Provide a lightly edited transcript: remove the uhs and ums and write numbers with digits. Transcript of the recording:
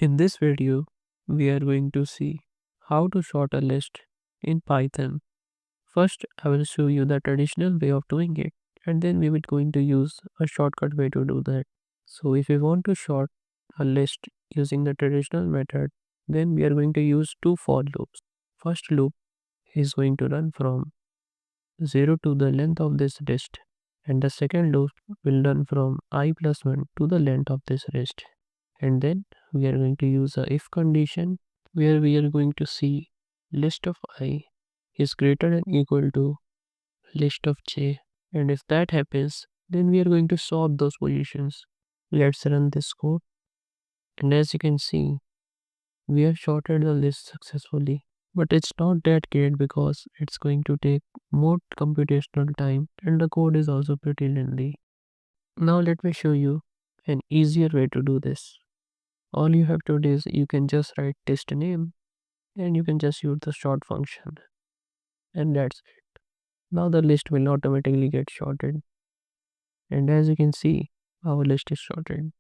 In this video, we are going to see how to sort a list in Python. First, I will show you the traditional way of doing it, and then we will going to use a shortcut way to do that. So if we want to sort a list using the traditional method, then we are going to use two for loops. First loop is going to run from 0 to the length of this list, and the second loop will run from I plus 1 to the length of this list. And then we are going to use a if condition where we are going to see list of I is greater than equal to list of j, and if that happens, then we are going to solve those positions. Let's run this code, and as you can see, we have sorted the list successfully, but it's not that great because it's going to take more computational time and the code is also pretty lengthy. Now let me show you an easier way to do this. All you have to do is you can just write test name and you can just use the sort function, and that's it. Now the list will automatically get sorted, and as you can see, our list is sorted.